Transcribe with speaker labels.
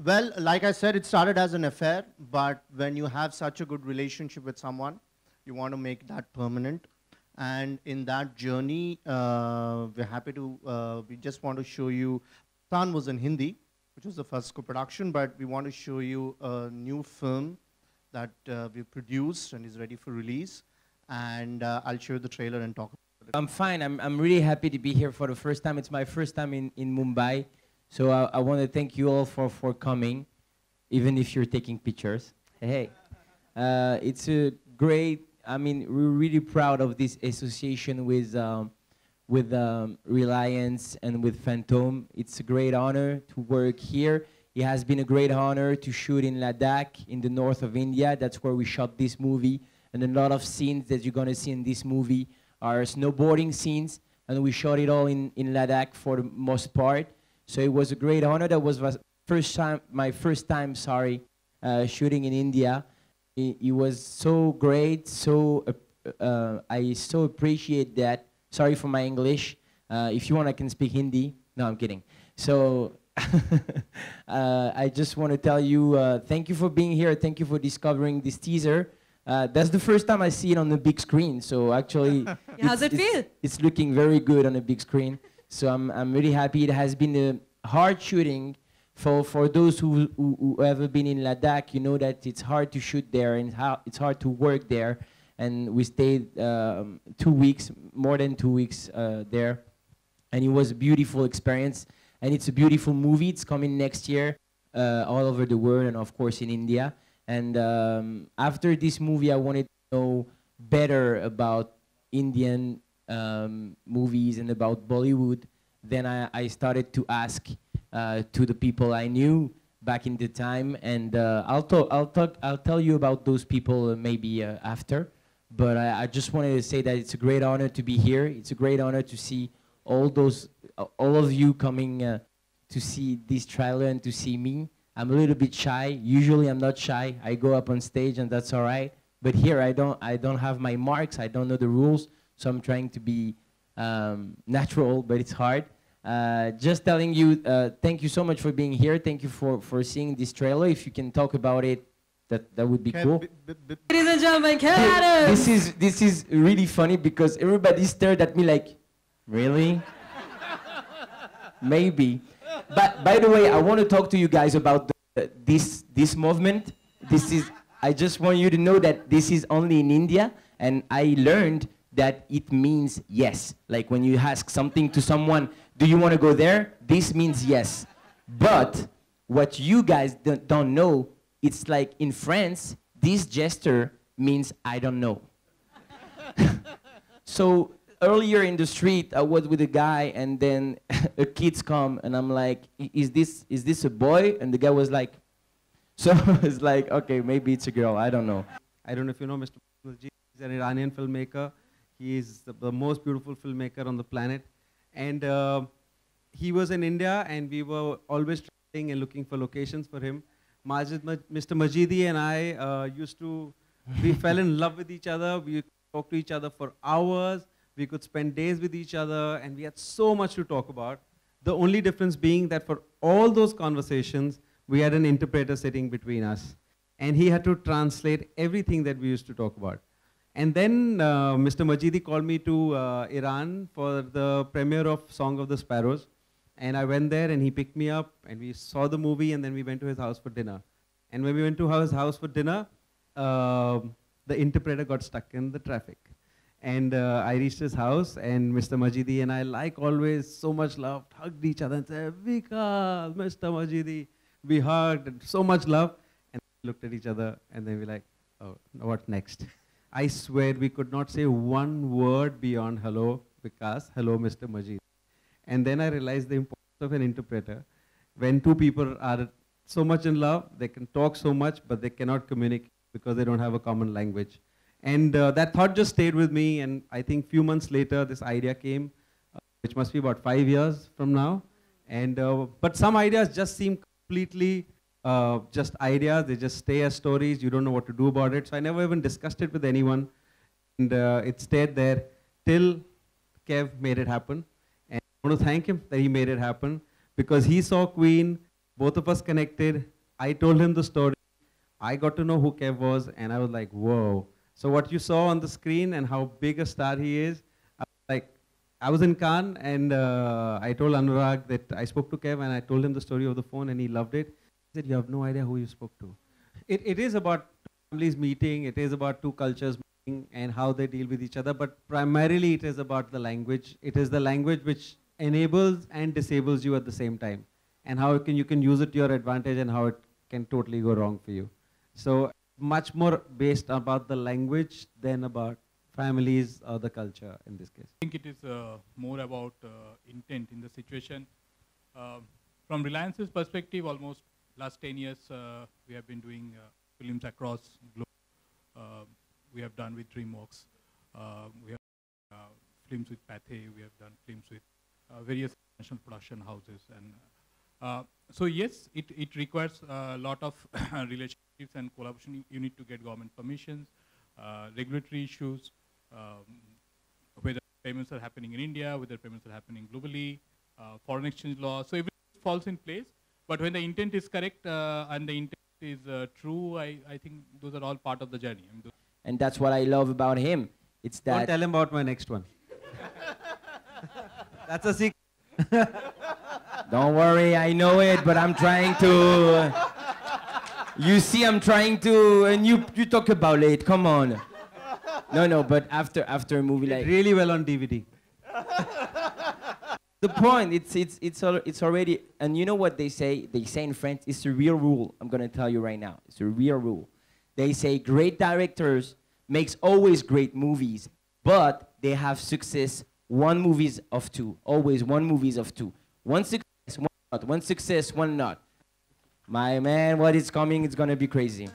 Speaker 1: Well, like I said, it started as an affair, but when you have such a good relationship with someone, you want to make that permanent. And in that journey, we're happy to, we just want to show you, Tan was in Hindi, which was the first co-production, but we want to show you a new film that we produced and is ready for release. And I'll show you the trailer and talk about it.
Speaker 2: I'm fine. I'm really happy to be here for the first time. It's my first time in Mumbai. So I want to thank you all for coming, even if you're taking pictures. Hey, it's a great, I mean, we're really proud of this association with Reliance and with Phantom. It's a great honor to work here. It has been a great honor to shoot in Ladakh, in the north of India. That's where we shot this movie. And a lot of scenes that you're going to see in this movie are snowboarding scenes. And we shot it all in Ladakh for the most part. So it was a great honor. That was my first time, shooting in India. It was so great. I so appreciate that. Sorry for my English. If you want, I can speak Hindi. No, I'm kidding. So I just want to tell you, thank you for being here. Thank you for discovering this teaser. That's the first time I see it on the big screen. So actually,
Speaker 3: how's it feel?
Speaker 2: It's looking very good on the big screen. So I'm really happy. It has been a hard shooting for those who ever been in Ladakh. You know that it's hard to shoot there and it's hard to work there. And we stayed 2 weeks, more than 2 weeks there. And it was a beautiful experience. And it's a beautiful movie. It's coming next year all over the world and of course in India. And after this movie, I wanted to know better about Indian movies and about Bollywood. Then I started to ask to the people I knew back in the time, and I'll tell you about those people maybe after. But I just wanted to say that it's a great honor to be here. It's a great honor to see all of you coming to see this trailer and to see me. I'm a little bit shy. Usually I'm not shy. I go up on stage and that's all right. But here I don't have my marks. I don't know the rules. So I'm trying to be natural, but it's hard. Just telling you, thank you so much for being here. Thank you for seeing this trailer. If you can talk about it, that would be cool.
Speaker 3: Ladies and gentlemen, Canada!
Speaker 2: This is really funny because everybody stared at me like, really? Maybe. But by the way, I want to talk to you guys about this movement. I just want you to know that this is only in India, and I learned that it means yes. Like when you ask something to someone, do you want to go there? This means yes. But what you guys don't know, it's like in France, this gesture means I don't know. So earlier in the street, I was with a guy, and then a kids come, and I'm like, is this a boy? And the guy was like, so it's like, okay, maybe it's a girl, I don't know.
Speaker 4: I don't know if you know Mr. He's an Iranian filmmaker. He is the most beautiful filmmaker on the planet. And he was in India, and we were always traveling and looking for locations for him. Mr. Majidi and I we fell in love with each other. We talked to each other for hours. We could spend days with each other, and we had so much to talk about. The only difference being that for all those conversations, we had an interpreter sitting between us. And he had to translate everything that we used to talk about. And then Mr. Majidi called me to Iran for the premiere of Song of the Sparrows. And I went there, and he picked me up, and we saw the movie, and then we went to his house for dinner. And when we went to his house for dinner, the interpreter got stuck in the traffic. And I reached his house, and Mr. Majidi and I, like always, so much love, hugged each other and said, Vikas, Mr. Majidi. We hugged, and so much love. And we looked at each other, and then we like, oh, what next? I swear we could not say one word beyond hello, Vikas, hello, Mr. Majidi. And then I realized the importance of an interpreter. When two people are so much in love, they can talk so much, but they cannot communicate because they don't have a common language. And that thought just stayed with me, and I think a few months later, this idea came, which must be about 5 years from now. And but some ideas just seem completely just ideas. They just stay as stories. You don't know what to do about it. So I never even discussed it with anyone. And it stayed there till Kev made it happen. And I want to thank him that he made it happen, because he saw Queen, Both of us connected. I told him the story. I got to know who Kev was, and I was like, whoa. So what you saw on the screen and how big a star he is, I was in Cannes, and I told Anurag that I spoke to Kev, and I told him the story of the phone, and he loved it. He said, you have no idea who you spoke to. It is about families meeting. It is about two cultures meeting and how they deal with each other. But primarily, it is about the language. It is the language which enables and disables you at the same time, and how you can use it to your advantage, and how it can totally go wrong for you. So much more based about the language than about families or the culture in this case.
Speaker 5: I think it is more about intent in the situation. From Reliance's perspective, almost last 10 years, we have been doing films across globe. We have done with DreamWorks. We have films with Pathé. We have done films with various national production houses. And so yes, it requires a lot of relationships and collaboration. You need to get government permissions, regulatory issues, whether payments are happening in India, whether payments are happening globally, foreign exchange law. So everything falls in place. But when the intent is correct and the intent is true, I think those are all part of the journey.
Speaker 2: And that's what I love about him. It's that.
Speaker 4: Don't tell him about my next one. That's a secret.
Speaker 2: Don't worry, I know it, but I'm trying to. You see, I'm trying to, and you talk about it. Come on. No, but after a movie like
Speaker 4: really well on DVD.
Speaker 2: The point, it's already, and you know what they say? They say in French, it's a real rule. I'm gonna tell you right now, it's a real rule. They say great directors makes always great movies, but they have success one movies of two. Always one movies of two. One success, one not. One success, one not. My man, what is coming is gonna be crazy.